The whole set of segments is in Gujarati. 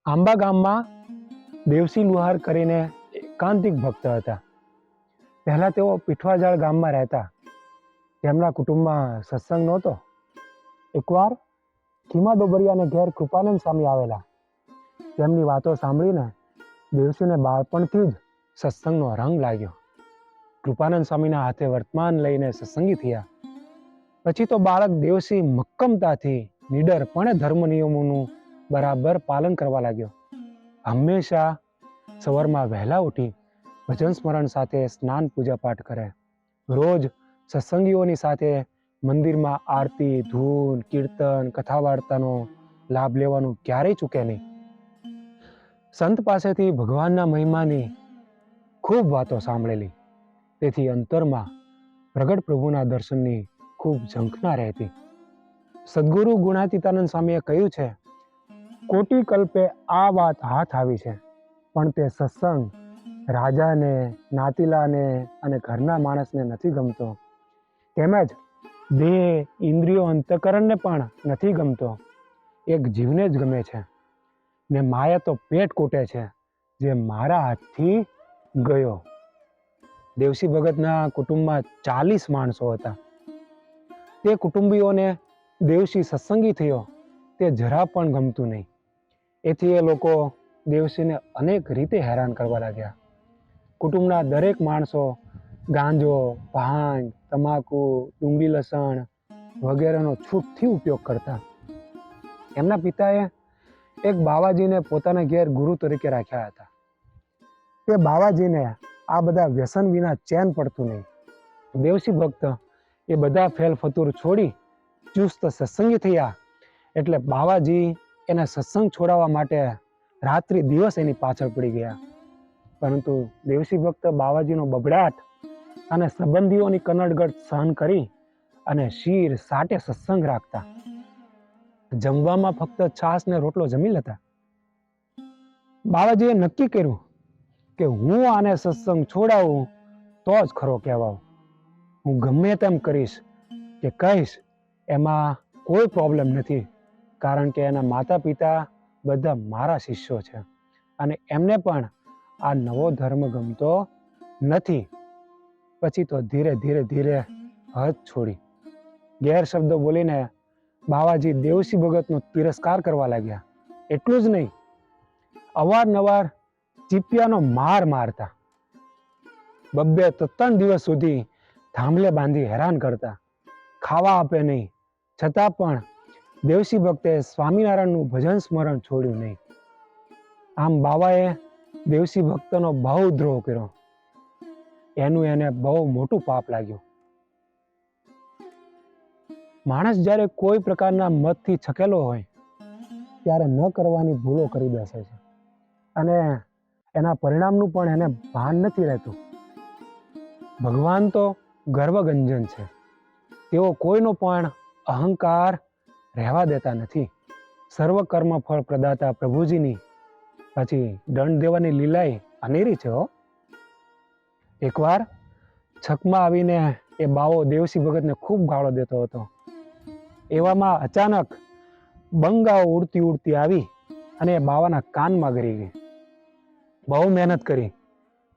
આંબા ગામમાં દેવસી લુહાર કરીને એકાંતિક ભક્ત હતા. પહેલા તેઓ પીઠવાજાળ ગામમાં રહેતા. તેમના કુટુંબમાં સત્સંગ નહોતો. એકવાર ખીમા ડોબરિયાને ઘેર કૃપાનંદ સ્વામી આવેલા. તેમની વાતો સાંભળીને દેવસીને બાળપણથી જ સત્સંગનો રંગ લાગ્યો. કૃપાનંદ સ્વામીના હાથે વર્તમાન લઈને સત્સંગી થયા. પછી તો બાળક દેવસી મક્કમતાથી નિડરપણે ધર્મ નિયમોનું બરાબર પાલન કરવા લાગ્યો. હંમેશા સવારમાં વહેલા ઉઠી ભજન સ્મરણ સાથે સ્નાન પૂજા પાઠ કરે. રોજ સત્સંગીઓની સાથે મંદિરમાં આરતી, ધૂન, કીર્તન, કથા વાર્તાનો લાભ લેવાનું ક્યારેય ચૂકે નહીં. સંત પાસેથી ભગવાનના મહિમાની ખૂબ વાતો સાંભળેલી. તેથી અંતરમાં પ્રગટ પ્રભુના દર્શનની ખૂબ ઝંખના રહેતી. સદગુરુ ગુણાતીતાનંદ સ્વામીએ કહ્યું છે, કોટી કલ્પે આ વાત હાથ આવી છે, પણ તે સત્સંગ રાજાને, નાતીલાને અને ઘરના માણસને નથી ગમતો. તેમજ દેહ, ઇન્દ્રિયો, અંતઃકરણને પણ નથી ગમતો. એક જીવને જ ગમે છે ને માયા તો પેટ કૂટે છે, જે મારા હાથથી ગયો. દેવસી ભગતના કુટુંબમાં 40 માણસો હતા. તે કુટુંબીઓને દેવસી સત્સંગી થયો તે જરા પણ ગમતું નહીં. એથી એ લોકો દેવસીને અનેક રીતે હેરાન કરવા લાગ્યા. કુટુંબના દરેક માણસો ગાંજો, ભાંગ, તમાકુ, ડુંગળી લસણ વગેરેનો છૂટથી ઉપયોગ કરતા. એમના પિતાએ એક બાવાજીને પોતાના ઘેર ગુરુ તરીકે રાખ્યા હતા. તે બાવાજીને આ બધા વ્યસન વિના ચેન પડતું નહીં. દેવસી ભક્ત એ બધા ફેલ ફતુર છોડી ચુસ્ત સત્સંગી થયા. એટલે બાવાજી એના સત્સંગ છોડાવવા માટે રાત્રિ દિવસ એની પાછળ પડી ગયા. પરંતુ દેવસી ભક્ત બાવાજીનો બબડાટ અને સંબંધીઓની કનડગટ સહન કરી અને શીર સાટે સત્સંગ રાખતા. જમવામાં ફક્ત છાશ ને રોટલો જમી લેતા. બાવાજીએ નક્કી કર્યું કે હું આને સત્સંગ છોડાવું તો જ ખરો કહેવાઉં. હું ગમે તેમ કરીશ કે કહીશ એમાં કોઈ પ્રોબ્લેમ નથી, કારણ કે એના માતા પિતા બધા મારા શિષ્યો છે અને એમને પણ આ નવો ધર્મ ગમતો નથી. પછી તો ધીરે ધીરે ધીરે હદ છોડી ગેરશબ્દો બોલીને બાવાજી દેવસી ભગતનો તિરસ્કાર કરવા લાગ્યા. એટલું જ નહીં, અવારનવાર ચીપિયાનો માર મારતા. 2-3 દિવસ સુધી થાંભલે બાંધી હેરાન કરતા. ખાવા આપે નહીં, છતાં પણ દેવસી ભક્તે સ્વામિનારાયણનું ભજન સ્મરણ છોડ્યું નહીં. આમ બાવાએ દેવસી ભક્તનો બહુ દ્રોહ કર્યો. એનું એને બહુ મોટું પાપ લાગ્યું. માણસ જ્યારે કોઈ પ્રકારના મતથી છકેલો હોય ત્યારે ન કરવાની ભૂલો કરી બેસે છે અને એના પરિણામનું પણ એને ભાન નથી રહેતું. ભગવાન તો ગર્વગંજન છે. તેઓ કોઈનો પણ અહંકાર રહેવા દેતા નથી. સર્વ કર્મ ફળ પ્રદાતા પ્રભુજીની પછી દંડ દેવાની લીલાએ અનેરી છે. એકવાર છકમાં આવીને એ બાવો દેવસી ભગતને ખૂબ ગાળો દેતો હતો. એવામાં અચાનક બંગાઓ ઉડતી ઉડતી આવી અને બાવાના કાનમાં ગરી ગઈ. બહુ મહેનત કરી,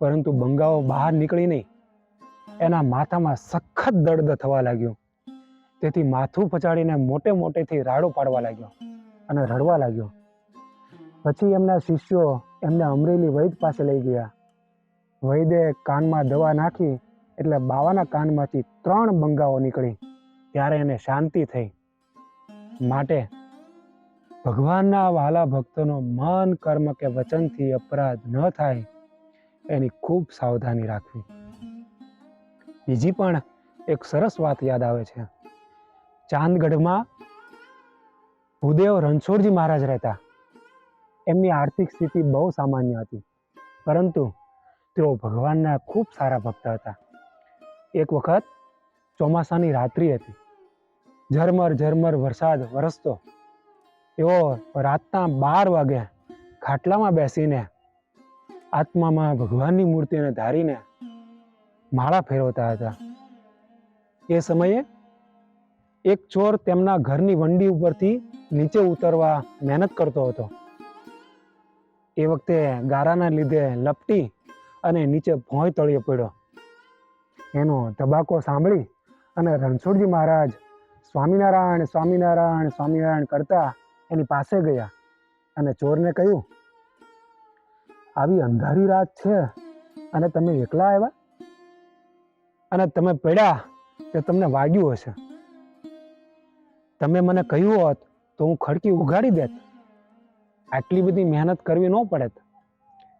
પરંતુ બંગાઓ બહાર નીકળી નહીં. એના માથામાં સખત દર્દ થવા લાગ્યું. તેથી માથું પછાડીને મોટે મોટેથી રાડો પાડવા લાગ્યો અને રડવા લાગ્યો. પછી એમના શિષ્યો એમને અમરેલી વૈદ પાસે લઈ ગયા. વૈદે કાનમાં દવા નાખી એટલે બાવાના કાનમાંથી 3 બંગાઓ નીકળી. ત્યારે એને શાંતિ થઈ. માટે ભગવાનના વાલા ભક્તોનો મન, કર્મ કે વચનથી અપરાધ ન થાય એની ખૂબ સાવધાની રાખવી. બીજી પણ એક સરસ વાત યાદ આવે છે. ચાંદગઢમાં ભૂદેવ રણછોડજી મહારાજ રહેતા. એમની આર્થિક સ્થિતિ બહુ સામાન્ય હતી, પરંતુ તેઓ ભગવાનના ખૂબ સારા ભક્ત હતા. એક વખત ચોમાસાની રાત્રિ હતી. ઝરમર ઝરમર વરસાદ વરસતો. તેઓ રાતના 12 વાગે ખાટલામાં બેસીને આત્મામાં ભગવાનની મૂર્તિને ધારીને માળા ફેરવતા હતા. એ સમયે એક ચોર તેમના ઘરની વંડી ઉપરથી નીચે ઉતરવા મહેનત કરતો હતો. એ વખતે ગારાના લીધે લપટી અને નીચે ભોંય તળિયે પડ્યો. એનો ધબાકો સાંભળી અને રણછોડજી મહારાજ સ્વામિનારાયણ સ્વામિનારાયણ સ્વામિનારાયણ કરતા એની પાસે ગયા અને ચોરને કહ્યું, આવી અંધારી રાત છે અને તમે એકલા આવ્યા અને તમે પડ્યા તે તમને વાગ્યું હશે. તમે મને કહ્યું હોત તો હું ખડકી ઉગાડી દેત. આટલી બધી મહેનત કરવી ન પડત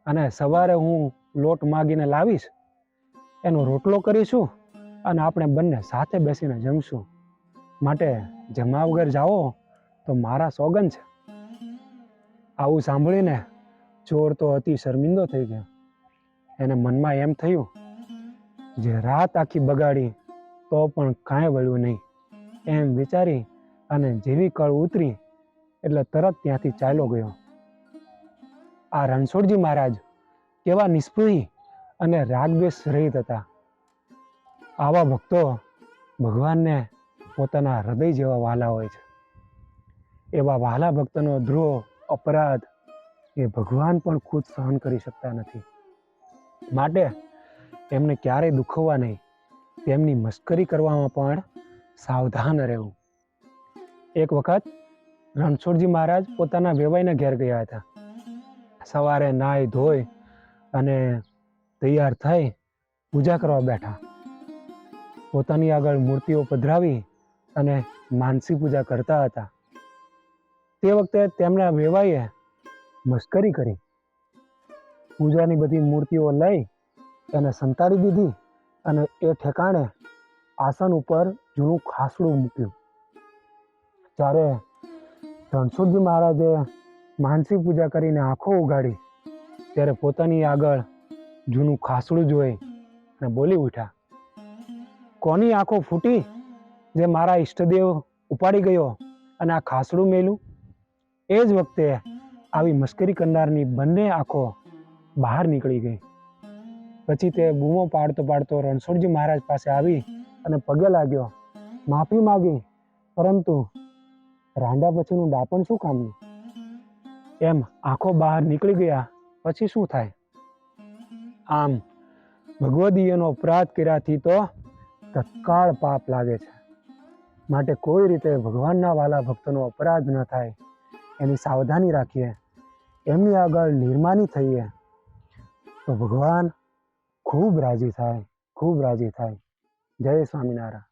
અને સવારે હું લોટ માગીને લાવીશ, એનો રોટલો કરીશું અને આપણે બંને સાથે બેસીને જમશું. માટે જમા વગર જાઓ તો મારા સોગન છે. આવું સાંભળીને ચોર તો અતિ શર્મિંદો થઈ ગયો. એને મનમાં એમ થયું, જે રાત આખી બગાડી તો પણ કાંઈ વળ્યું નહીં એમ વિચારી અને જેવી કળ ઉતરી એટલે તરત ત્યાંથી ચાલ્યો ગયો. આ રણછોડજી મહારાજ કેવા નિષ્પૃહી અને રાગદ્વેષ રહિત હતા. આવા ભક્તો ભગવાનને પોતાના હૃદય જેવા વહાલા હોય છે. એવા વહાલા ભક્તનો દ્રોહ, અપરાધ એ ભગવાન પણ ખુદ સહન કરી શકતા નથી. માટે એમને ક્યારેય દુખવવા નહીં, તેમની મસ્કરી કરવામાં પણ સાવધાન રહેવું. એક વખત રણછોડજી મહારાજ પોતાના વેવાઈને ઘેર ગયા હતા. સવારે નાહી ધોઈ અને તૈયાર થઈ પૂજા કરવા બેઠા. પોતાની આગળ મૂર્તિઓ પધરાવી અને માનસી પૂજા કરતા હતા. તે વખતે તેમના વેવાઈએ મસ્કરી કરી. પૂજાની બધી મૂર્તિઓ લઈ એને સંતાડી દીધી અને એ ઠેકાણે આસન ઉપર જૂનું ખાસડું મૂક્યું. ત્યારે રણછોડજી મહારાજે માનસી પૂજા કરીને આંખો ઉગાડી ત્યારે પોતાની આગળ જૂનું ખાસડું જોઈ અને બોલી ઉઠ્યા, કોની આંખો ફૂટી જે મારા ઈષ્ટદેવ ઉપાડી ગયો અને આ ખાસડું મેલું? એ જ વખતે આવી મસ્કરી કરનારની બંને આંખો બહાર નીકળી ગઈ. પછી તે બૂમો પાડતો પાડતો રણછોડજી મહારાજ પાસે આવી અને પગે લાગ્યો, માફી માગી, પરંતુ રાંડા પછીનું દાપણ શું કામનું? એમ આંખો બહાર નીકળી ગયા પછી શું થાય? આમ ભગવદીયનો અપરાધ કર્યાથી તો તત્કાળ પાપ લાગે છે. માટે કોઈ રીતે ભગવાનના વાલા ભક્તનો અપરાધ ન થાય એની સાવધાની રાખીએ, એમની આગળ નિર્માની થઈએ તો ભગવાન ખૂબ રાજી થાય, ખૂબ રાજી થાય. જય સ્વામિનારાયણ.